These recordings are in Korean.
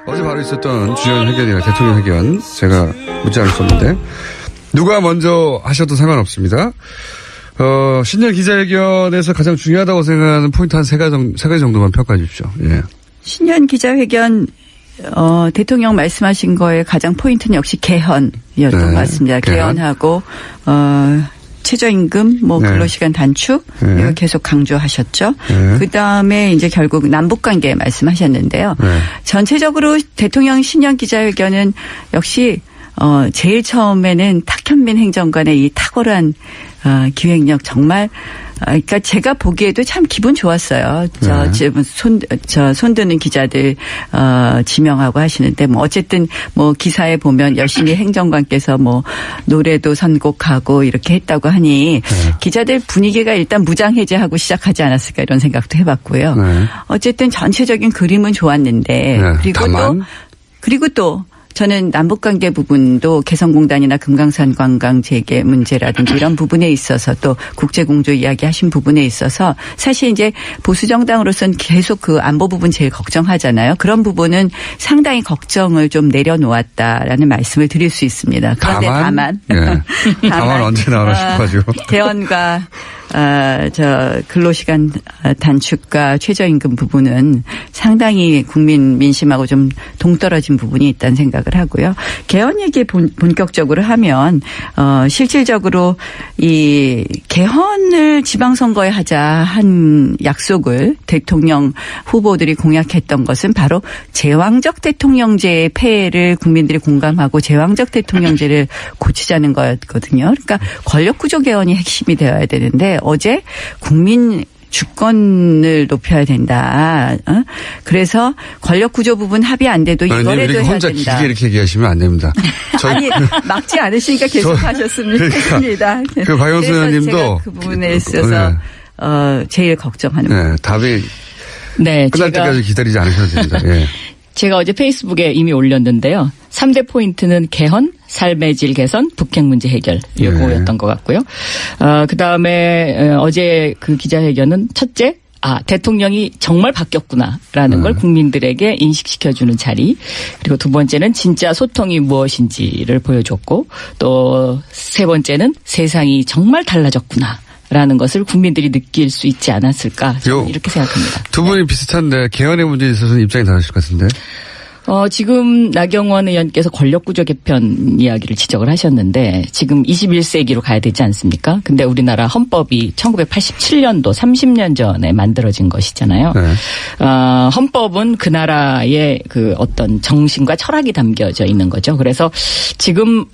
어제 바로 있었던 주연 회견이나 대통령 회견 제가 묻지 않을 수 없는데 누가 먼저 하셔도 상관없습니다. 신년 기자회견에서 가장 중요하다고 생각하는 포인트 한 세 가지 정도만 평가해 주십시오. 예. 신년 기자회견 대통령 말씀하신 거에 가장 포인트는 역시 개헌이었던 것 같습니다. 개헌하고 최저임금, 근로시간 단축, 이거 계속 강조하셨죠. 그다음에 이제 결국 남북관계 말씀하셨는데요. 전체적으로 대통령 신년 기자회견은 역시 제일 처음에는 탁현민 행정관의 이 탁월한 기획력 정말 그러니까 제가 보기에도 참 기분 좋았어요. 손드는 기자들 지명하고 하시는데 어쨌든 기사에 보면 열심히 행정관께서 노래도 선곡하고 이렇게 했다고 하니 기자들 분위기가 일단 무장 해제하고 시작하지 않았을까 이런 생각도 해봤고요. 어쨌든 전체적인 그림은 좋았는데 그리고 또 저는 남북관계 부분도 개성공단이나 금강산 관광 재개 문제라든지 이런 부분에 있어서 또 국제공조 이야기하신 부분에 있어서 사실 이제 보수정당으로서는 계속 그 안보 부분 제일 걱정하잖아요. 그런 부분은 상당히 걱정을 좀 내려놓았다라는 말씀을 드릴 수 있습니다. 그런데 다만 언제 나오나 싶어가지고. 개헌과 근로시간 단축과 최저임금 부분은 상당히 국민 민심하고 좀 동떨어진 부분이 있다는 생각을 하고요. 개헌 얘기 본격적으로 하면 실질적으로 이 개헌을 지방선거에 하자 한 약속을 대통령 후보들이 공약했던 것은 바로 제왕적 대통령제의 폐해를 국민들이 공감하고 제왕적 대통령제를 고치자는 거였거든요. 그러니까 권력구조 개헌이 핵심이 되어야 되는데 어제 국민 주권을 높여야 된다. 그래서 권력구조 부분 합의 안 돼도 이거라도 해야 된다. 혼자 길게 이렇게 얘기하시면 안 됩니다. 아니 막지 않으시니까 계속 하셨으면 좋겠습니다. 그 박영수 의원님도 그 부분에 있어서 제일 걱정하는 답이 끝날 때까지 기다리지 않으셔도 됩니다. 예. 제가 어제 페이스북에 이미 올렸는데요. 3대 포인트는 개헌, 삶의 질 개선, 북핵 문제 해결 요거였던 것 같고요. 그다음에 어제 그 기자회견은 첫째, 대통령이 정말 바뀌었구나라는 걸 국민들에게 인식시켜주는 자리. 그리고 두 번째는 진짜 소통이 무엇인지를 보여줬고 또 세 번째는 세상이 정말 달라졌구나. 라는 것을 국민들이 느낄 수 있지 않았을까 저는 이렇게 생각합니다. 두 분이 비슷한데 개헌의 문제에 있어서는 입장이 다르실 것 같은데. 지금 나경원 의원께서 권력구조 개편 이야기를 지적을 하셨는데 지금 21세기로 가야 되지 않습니까? 근데 우리나라 헌법이 1987년도 30년 전에 만들어진 것이잖아요. 헌법은 그 나라의 그 어떤 정신과 철학이 담겨져 있는 거죠. 그래서 지금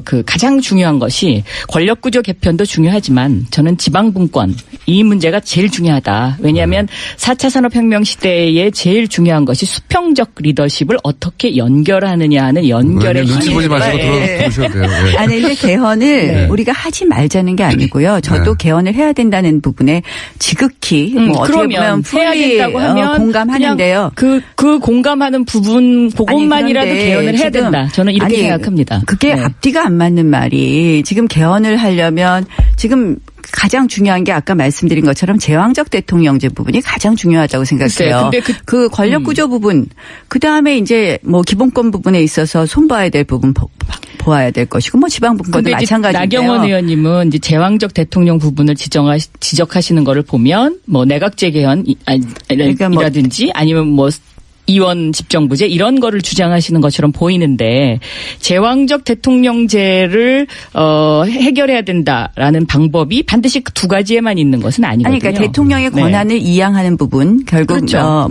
그 가장 중요한 것이 권력구조 개편도 중요하지만 저는 지방분권 이 문제가 제일 중요하다. 왜냐하면 4차 산업혁명 시대에 제일 중요한 것이 수평적 리더십을 어떻게 연결하느냐 하는 연결의 눈치 보지 마시고 들어오셔도 돼요. 네. 아니 근데 개헌을 우리가 하지 말자는 게 아니고요. 저도 개헌을 해야 된다는 부분에 지극히 어떻게 보면 해야 된다고 하면 공감하는데요. 그 공감하는 부분 그것만이라도 개헌을 해야 된다. 저는 이렇게 생각합니다. 그게 앞뒤가 안 맞는 말이 지금 개헌을 하려면 지금 가장 중요한 게 아까 말씀드린 것처럼 제왕적 대통령제 부분이 가장 중요하다고 생각해요. 근데 그 권력구조 부분, 그 다음에 이제 기본권 부분에 있어서 손봐야 될 부분 보아야 될 것이고 지방분권도 마찬가지인데요. 나경원 의원님은 이제 제왕적 대통령 부분을 지적하시는 거를 보면 내각제 개헌이라든지 아니면 이원 집정부제 이런 거를 주장하시는 것처럼 보이는데 제왕적 대통령제를 해결해야 된다라는 방법이 반드시 그 두 가지에만 있는 것은 아니거든요. 그러니까 대통령의 권한을 이양하는 부분 결국 그렇죠.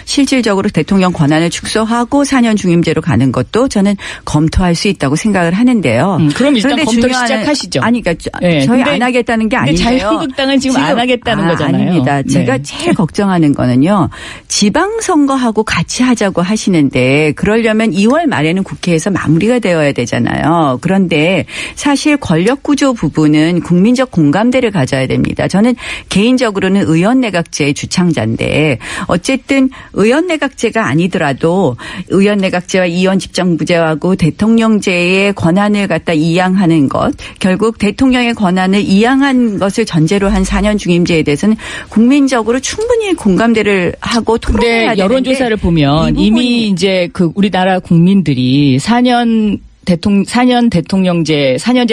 실질적으로 대통령 권한을 축소하고 4년 중임제로 가는 것도 저는 검토할 수 있다고 생각을 하는데요. 그럼 일단 검토 시작하시죠. 그러니까 저희 안 하겠다는 게 아니에요. 자유한국당은 지금 안 하겠다는 거잖아요. 아닙니다. 제가 제일 걱정하는 거는요. 지방선거하고 같이 하자고 하시는데 그러려면 2월 말에는 국회에서 마무리가 되어야 되잖아요. 그런데 사실 권력구조 부분은 국민적 공감대를 가져야 됩니다. 저는 개인적으로는 의원내각제의 주창자인데 어쨌든 의원내각제가 아니더라도 의원내각제와 이원 집정부제하고 대통령제의 권한을 갖다 이양하는 것 결국 대통령의 권한을 이양한 것을 전제로 한 4년 중임제에 대해서는 국민적으로 충분히 공감대를 하고 토론해야 되는데 여론조사를 보면 이미 이제 그 우리나라 국민들이 4년제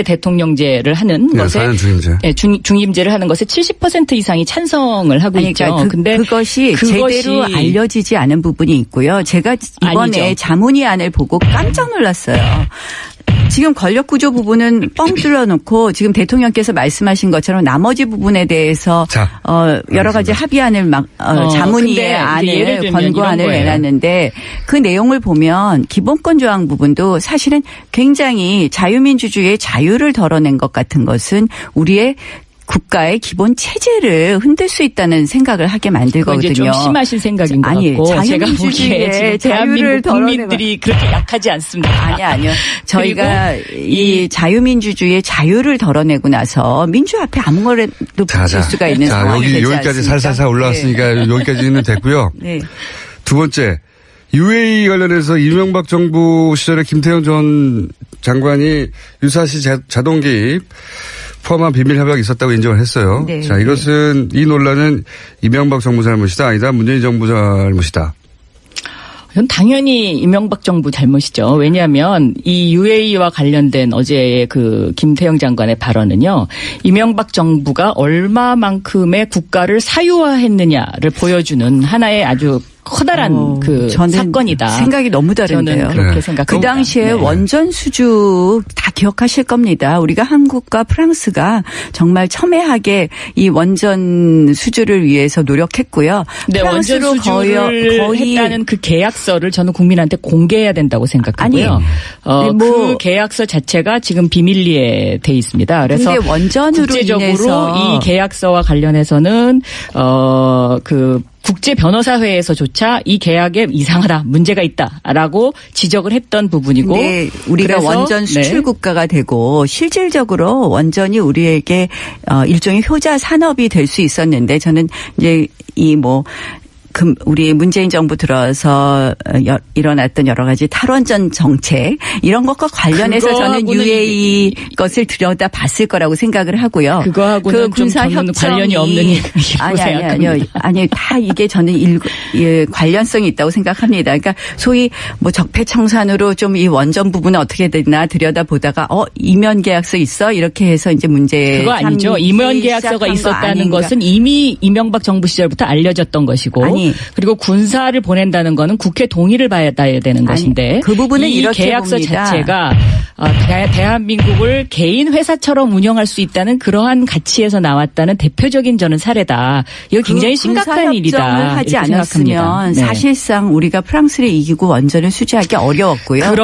대통령제를 하는 것에 4년 중임제. 예, 중임제를 하는 것에 70% 이상이 찬성을 하고 있죠. 그러니까 근데 그것이 제대로 알려지지 않은 부분이 있고요. 제가 이번에 아니죠. 자문위안을 보고 깜짝 놀랐어요. 지금 권력구조 부분은 뻥 뚫어놓고 지금 대통령께서 말씀하신 것처럼 나머지 부분에 대해서 여러 가지 합의안을 자문위의 안을 권고안을 내놨는데 그 내용을 보면 기본권 조항 부분도 사실은 굉장히 자유민주주의의 자유를 덜어낸 것 같은 것은 우리의 국가의 기본 체제를 흔들 수 있다는 생각을 하게 만들거든요. 이제 좀 심하신 생각인 것 같고 제가 보기에 지금 대한민국 국민들이 그렇게 약하지 않습니다. 아니요. 저희가 이 자유민주주의의 자유를 덜어내고 나서 민주 앞에 아무거나 붙일 수가 있는 상황이 되지 않습니까? 여기까지 살살살 올라왔으니까 네. 여기까지는 됐고요. 네. 두 번째. UAE 관련해서 이명박 정부 시절에 김태형 전 장관이 유사시 자동 개입 포함한 비밀 협약이 있었다고 인정을 했어요. 네. 자, 이것은 이 논란은 이명박 정부 잘못이다 아니다 문재인 정부 잘못이다. 이건 당연히 이명박 정부 잘못이죠. 왜냐하면 이 UAE와 관련된 어제의 그 김태형 장관의 발언은요. 이명박 정부가 얼마만큼의 국가를 사유화했느냐를 보여주는 하나의 아주 커다란 그 사건이다. 생각이 너무 다른데요. 저는 그렇게 생각합니다. 그 당시에 원전 수주 다 기억하실 겁니다. 우리가 한국과 프랑스가 정말 첨예하게 이 원전 수주를 위해서 노력했고요. 네, 원전 수주를 거의 했다는 그 계약서를 저는 국민한테 공개해야 된다고 생각하고요. 그 계약서 자체가 지금 비밀리에 돼 있습니다. 그래서 원전으로 국제적으로 인해서 이 계약서와 관련해서는 그 국제 변호사회에서조차 이 계약에 이상하다, 문제가 있다라고 지적을 했던 부분이고, 네, 우리가 원전 수출 국가가 되고 실질적으로 원전이 우리에게 일종의 효자 산업이 될 수 있었는데 저는 이제 우리 문재인 정부 들어서 일어났던 여러 가지 탈원전 정책 이런 것과 관련해서 저는 UAE 것을 들여다봤을 거라고 생각을 하고요. 그거하고는 좀 저는 관련이 없는 얘기라고 생각합니다. 아니 다 이게 저는 관련성이 있다고 생각합니다. 그러니까 소위 적폐청산으로 좀 이 원전 부분은 어떻게 되나 들여다보다가 이면 계약서 있어 이렇게 해서 이제 문제 그거 아니죠. 이면 계약서가 있었다는 것은 이미 이명박 정부 시절부터 알려졌던 것이고. 그리고 군사를 보낸다는 거는 국회 동의를 받아야 되는 것인데 그 부분은 이 이렇게 계약서 봅니다. 자체가 대한민국을 개인 회사처럼 운영할 수 있다는 그러한 가치에서 나왔다는 대표적인 저는 사례다. 이거 굉장히 심각한 일이다. 하지 않았으면 네. 사실상 우리가 프랑스를 이기고 원전을 수주하기 어려웠고요.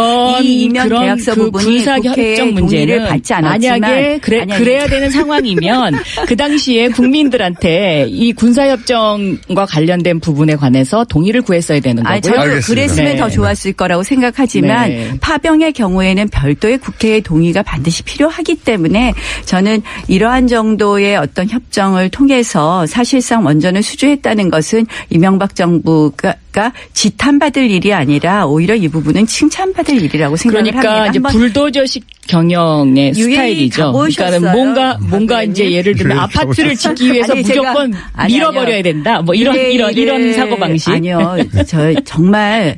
이 이면 계약서 부분이 군사 국회의 협정 문제는 동의를 받지 않았지만 만약에 그래야 되는 상황이면 그 당시에 국민들한테 이 군사 협정과 관련된 부분에 관해서 동의를 구했어야 되는 거고요. 저는 그랬으면 더 좋았을 거라고 생각하지만 파병의 경우에는 별도의 국회의 동의가 반드시 필요하기 때문에 저는 이러한 정도의 어떤 협정을 통해서 사실상 원전을 수주했다는 것은 이명박 정부가 지탄받을 일이 아니라 오히려 이 부분은 칭찬받을 일이라고 생각을 합니다. 그러니까 이제 불도저식 경영의 스타일이죠. 그러니까 뭔가 이제 예를 들면 아파트를 짓기 위해서 무조건 밀어버려야 된다. 이런 사고 방식. 아니요, 정말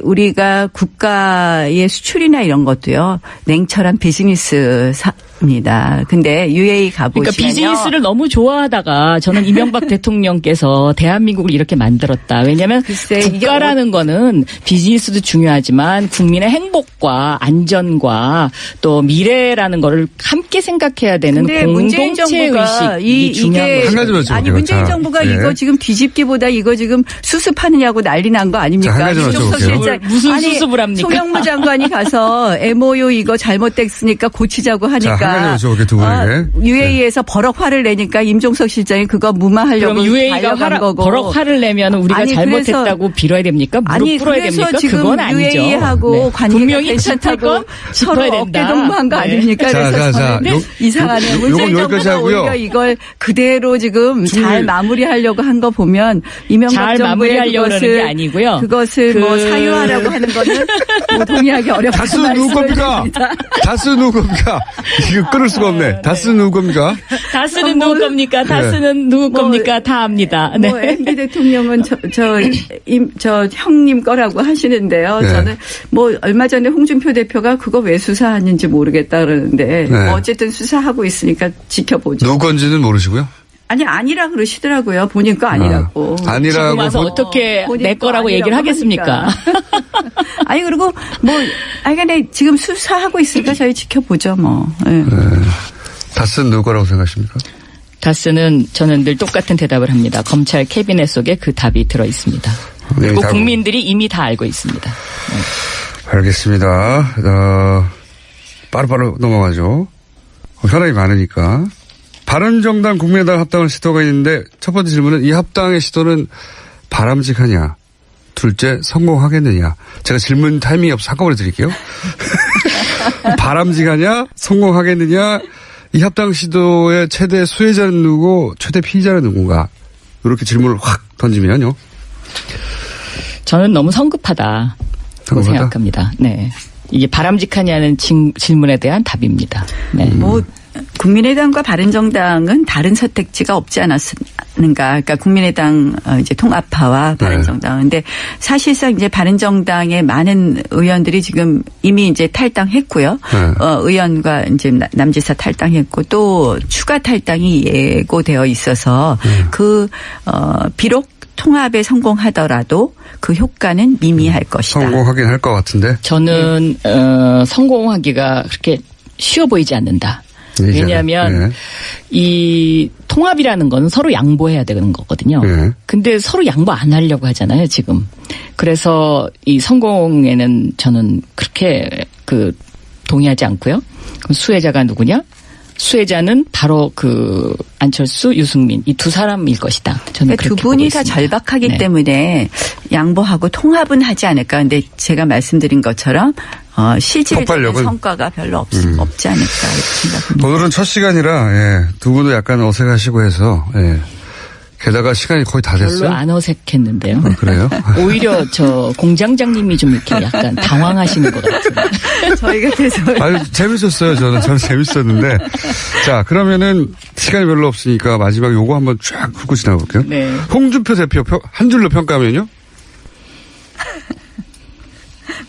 우리가 국가의 수출이나 이런 것도요 냉철한 비즈니스입니다. 근데 UAE 가보시면요. 그러니까 비즈니스를 너무 좋아하다가 저는 이명박 대통령께서 대한민국을 이렇게 만들었다. 왜냐하면 국가라는 거는 비즈니스도 중요하지만 국민의 행복과 안전과 또 미래라는 거를 함께 생각해야 되는 공동체 의식이 중요한 거죠. 아니 문재인 정부가 이거 지금 뒤집기보다 이거 지금 수습하느냐고 난리 난 거 아닙니까? 무슨 수습을 합니까? 송영무 장관이 가서 MOU 이거 잘못됐으니까 고치자고 하니까 UAE에서 버럭 화를 내니까 임종석 실장이 그거 무마하려고 그럼 UAE가 버럭 화를 내면 우리가 잘못했다고 빌어야 됩니까? 무릎 꿇어야 됩니까? 그건 아니죠. UAE하고 관계가 괜찮다고 서로 어깨동무한 거 아닙니까? 그래서 이상하네. 문재인 정부가 오히려 이걸 그대로 지금 잘 마무리하려고 한 거 보면 이명박 정부의 그것을 사유하라고 하는 거는 동의하기 어렵다. 다수 누구 겁니까? 다수 누구 겁니까? 끊을 수가 없네. 다스는 누구 겁니까? 다스는 누구 겁니까? 다스는 누구 겁니까? 다 압니다. 네. 뭐 MB 대통령은 저 형님 거라고 하시는데요. 네. 저는 뭐 얼마 전에 홍준표 대표가 그거 왜 수사하는지 모르겠다 그러는데 네. 뭐 어쨌든 수사하고 있으니까 지켜보죠. 누구 건지는 모르시고요? 아니 아니라 그러시더라고요. 본인 거 아니라고. 아니라고. 지금 와서 어떻게 본인 내 거 거라고 얘기를 아니라고 하겠습니까? 아니 그리고 뭐 근데 지금 수사하고 있으니까 저희 지켜보죠 뭐. 네. 다스는 누구 거라고 생각하십니까? 다스는 저는 늘 똑같은 대답을 합니다. 검찰 캐비넷 속에 그 답이 들어 있습니다. 그리고 국민들이 이미 다 알고 있습니다. 알겠습니다. 빠르빠르 넘어가죠. 현안이 많으니까. 바른정당 국민의당 합당을 시도가 있는데 첫 번째 질문은 이 합당의 시도는 바람직하냐? 둘째, 성공하겠느냐? 제가 질문 타이밍이 없어서 한꺼번에 드릴게요. 바람직하냐? 성공하겠느냐? 이 합당 시도의 최대 수혜자는 누구고 최대 피의자는 누군가? 이렇게 질문을 확 던지면요. 저는 너무 성급하다고 생각합니다. 네. 이게 바람직하냐는 질문에 대한 답입니다. 네. 뭐 국민의당과 바른정당은 다른 선택지가 없지 않았는가. 그러니까 국민의당 이제 통합파와 바른정당. 근데 사실상 이제 바른정당의 많은 의원들이 지금 이미 이제 탈당했고요. 의원과 이제 남지사 탈당했고 또 추가 탈당이 예고되어 있어서 비록 통합에 성공하더라도 그 효과는 미미할 것이다. 성공하긴 할 것 같은데. 저는 성공하기가 그렇게 쉬워 보이지 않는다. 왜냐하면 이 통합이라는 건 서로 양보해야 되는 거거든요. 근데 서로 양보 안 하려고 하잖아요, 지금. 그래서 이 성공에는 저는 그렇게 동의하지 않고요. 그럼 수혜자가 누구냐? 수혜자는 바로 안철수, 유승민 이 두 사람일 것이다. 저는 그렇게 두 분이 다 절박하기 때문에 양보하고 통합은 하지 않을까. 근데 제가 말씀드린 것처럼 실질적인 성과가 별로 없지 않을까 생각합니다. 오늘은 첫 시간이라 두 분도 약간 어색하시고 해서 게다가 시간이 거의 다 됐어요. 별로 안 어색했는데요. 그래요? 오히려 저 공장장님이 좀 이렇게 약간 당황하시는 것 같아요. 저희가 계속. 재밌었어요. 저는 재밌었는데. 자, 그러면은 시간이 별로 없으니까 마지막에 요거 한번 쫙 훑고 지나볼게요. 네. 홍준표 대표 한 줄로 평가하면요?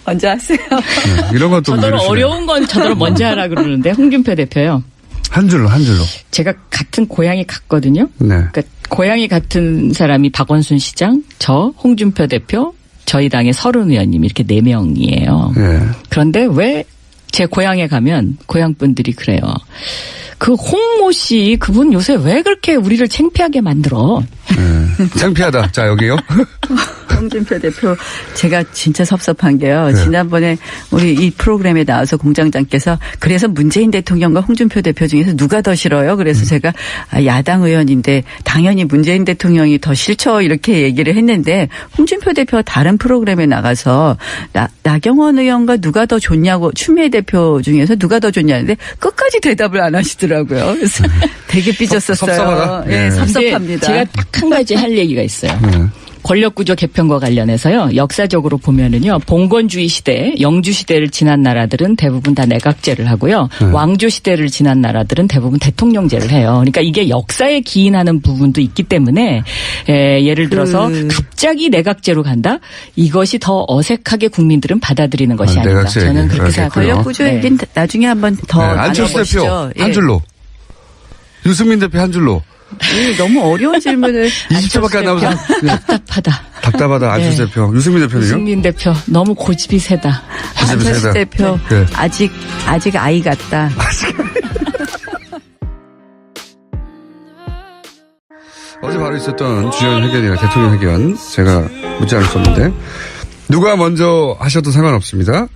먼저 하세요. 이런 것도 저더러 어려운 건 저더러 먼저 하라 그러는데 홍준표 대표요. 한 줄로. 제가 같은 고향이 같거든요. 네. 그러니까 고향이 같은 사람이 박원순 시장, 저, 홍준표 대표, 저희 당의 서른 의원님 이렇게 4명이에요. 네. 그런데 왜 제 고향에 가면 고향 분들이 그래요. 그 홍모 씨 그분 요새 왜 그렇게 우리를 창피하게 만들어? 창피하다. 자, 여기요. 홍준표 대표 제가 진짜 섭섭한 게요. 지난번에 우리 이 프로그램에 나와서 공장장께서 그래서 문재인 대통령과 홍준표 대표 중에서 누가 더 싫어요? 그래서 제가 야당 의원인데 당연히 문재인 대통령이 더 싫죠. 이렇게 얘기를 했는데 홍준표 대표가 다른 프로그램에 나가서 나경원 의원과 누가 더 좋냐고 추미애 대표 중에서 누가 더 좋냐는데 끝까지 대답을 안 하시더라고요. 그래서 되게 삐졌었어요. 섭섭하다. 네, 섭섭합니다. 제가 딱 한 가지 할 얘기가 있어요. 권력구조 개편과 관련해서요. 역사적으로 보면은요. 봉건주의 시대, 영주 시대를 지난 나라들은 대부분 다 내각제를 하고요. 왕조 시대를 지난 나라들은 대부분 대통령제를 해요. 그러니까 이게 역사에 기인하는 부분도 있기 때문에 예를 들어서 갑자기 내각제로 간다? 이것이 더 어색하게 국민들은 받아들이는 것이 아닌가. 저는 그렇게 생각해요. 권력구조 얘기는 나중에 한번 더 안철수 대표 한 줄로. 유승민 대표 한 줄로. 너무 어려운 질문을. 20초밖에 안 남아서. 답답하다. 안철수 대표. 유승민 대표는요? 유승민 대표 너무 고집이 세다. 안철수 대표 아직 아이 같다. 어제 바로 있었던 주연 회견이나 대통령 회견 제가 묻지 않을 수 없는데 누가 먼저 하셔도 상관없습니다.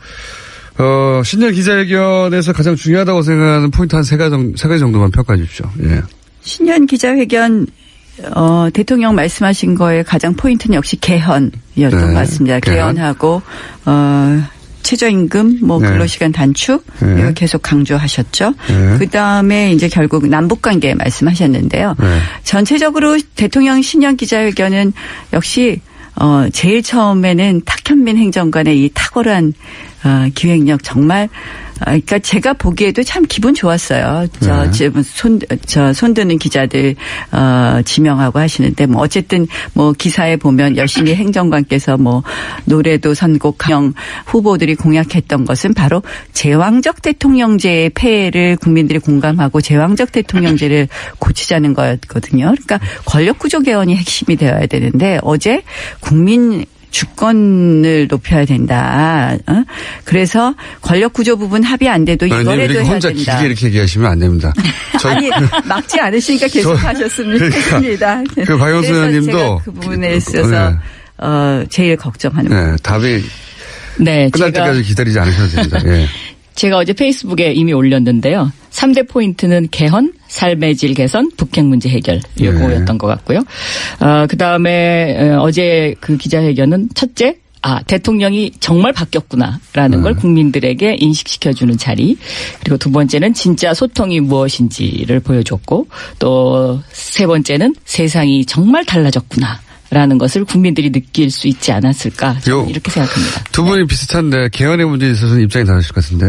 신년 기자회견에서 가장 중요하다고 생각하는 포인트 한 세 가지 정도만 평가해 주십시오. 예. 신년 기자회견 대통령 말씀하신 거에 가장 포인트는 역시 개헌이었던 것 같습니다. 개헌하고 최저임금, 근로시간 단축 이거 계속 강조하셨죠. 그다음에 이제 결국 남북관계 말씀하셨는데요. 전체적으로 대통령 신년 기자회견은 역시 제일 처음에는 탁현민 행정관의 이 탁월한 기획력 정말 그러니까 제가 보기에도 참 기분 좋았어요. 손드는 기자들 지명하고 하시는데 뭐 어쨌든 뭐 기사에 보면 열심히 행정관께서 뭐 노래도 선곡형 후보들이 공약했던 것은 바로 제왕적 대통령제의 폐해를 국민들이 공감하고 제왕적 대통령제를 고치자는 거였거든요. 그러니까 권력구조 개헌이 핵심이 되어야 되는데 어제 국민 주권을 높여야 된다. 그래서 권력구조 부분 합의 안 돼도 이거라도 해야 혼자 된다. 길게 이렇게 얘기하시면 안 됩니다. 아니 막지 않으시니까 계속 하셨습니다. 그러니까, 그 박영수 의원님도 제가 그 부분에 있어서 제일 걱정하는 부분. 답이 네, 끝날 때까지 기다리지 않으셔도 됩니다. 예. 제가 어제 페이스북에 이미 올렸는데요. 3대 포인트는 개헌, 삶의 질 개선, 북핵 문제 해결 요거였던 것 같고요. 그다음에 어제 그 기자회견은 첫째, 대통령이 정말 바뀌었구나라는 걸 국민들에게 인식시켜주는 자리. 그리고 두 번째는 진짜 소통이 무엇인지를 보여줬고 또 세 번째는 세상이 정말 달라졌구나. 라는 것을 국민들이 느낄 수 있지 않았을까 저는 이렇게 생각합니다. 두 분이 비슷한데 개헌의 문제에 있어서는 입장이 다르실 것 같은데.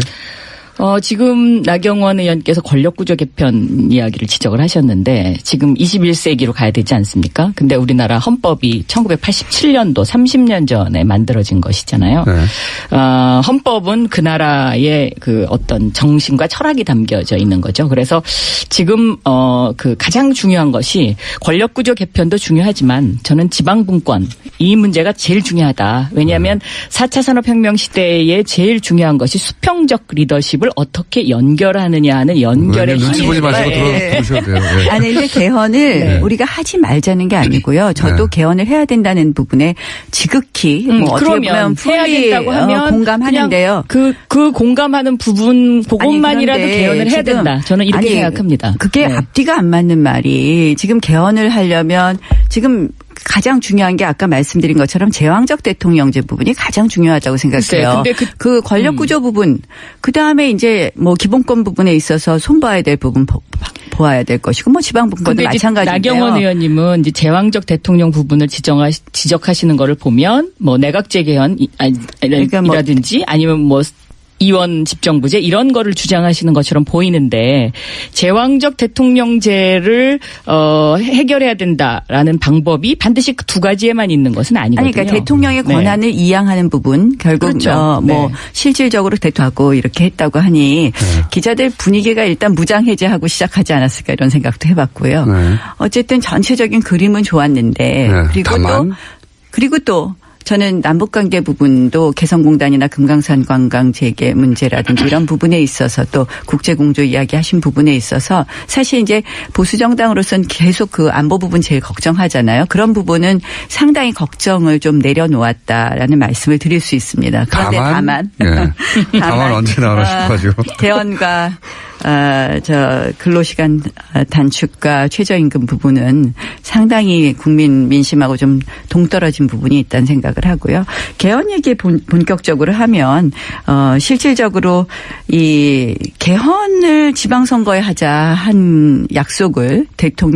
지금 나경원 의원께서 권력구조 개편 이야기를 지적을 하셨는데 지금 21세기로 가야 되지 않습니까? 근데 우리나라 헌법이 1987년도 30년 전에 만들어진 것이잖아요. 네. 헌법은 그 나라의 그 어떤 정신과 철학이 담겨져 있는 거죠. 그래서 지금 그 가장 중요한 것이 권력구조 개편도 중요하지만 저는 지방분권 이 문제가 제일 중요하다. 왜냐하면 4차 산업혁명 시대에 제일 중요한 것이 수평적 리더십을 어떻게 연결하느냐 하는 연결의 눈치 보지 마시고 들어주셔도 돼요. 네. 아니, 근데 개헌을 우리가 하지 말자는 게 아니고요. 저도 개헌을 해야 된다는 부분에 지극히 뭐 어떻게 보면 해야 된다고 하면 공감하는데요. 그 공감하는 부분 그것만이라도 개헌을 해야 된다. 저는 이렇게 생각합니다. 그게 앞뒤가 안 맞는 말이 지금 개헌을 하려면 지금 가장 중요한 게 아까 말씀드린 것처럼 제왕적 대통령제 부분이 가장 중요하다고 생각해요. 근데 그 권력구조 부분, 그 다음에 이제 뭐 기본권 부분에 있어서 손봐야 될 부분 보아야 될 것이고 뭐 지방분권도 마찬가지인데요. 나경원 의원님은 이제 제왕적 대통령 부분을 지적하시는 거를 보면 뭐 내각제 개헌이라든지 아니면 뭐 이원 집정부제 이런 거를 주장하시는 것처럼 보이는데 제왕적 대통령제를 해결해야 된다라는 방법이 반드시 그 두 가지에만 있는 것은 아니거든요. 아니, 그러니까 대통령의 권한을 이양하는 부분 결국 그렇죠. 뭐 실질적으로 대통하고 이렇게 했다고 하니 기자들 분위기가 일단 무장 해제하고 시작하지 않았을까 이런 생각도 해봤고요. 어쨌든 전체적인 그림은 좋았는데 그리고 또 저는 남북관계 부분도 개성공단이나 금강산 관광 재개 문제라든지 이런 부분에 있어서 또 국제공조 이야기하신 부분에 있어서 사실 이제 보수정당으로서는 계속 그 안보 부분 제일 걱정하잖아요. 그런 부분은 상당히 걱정을 좀 내려놓았다라는 말씀을 드릴 수 있습니다. 그런데 다만 언제 나오나 싶어가지고 개헌과 근로시간 단축과 최저임금 부분은 상당히 국민 민심하고 좀 동떨어진 부분이 있다는 생각을 하고요. 개헌 얘기 본격적으로 하면 실질적으로 이 개헌을 지방선거에 하자 한 약속을 대통령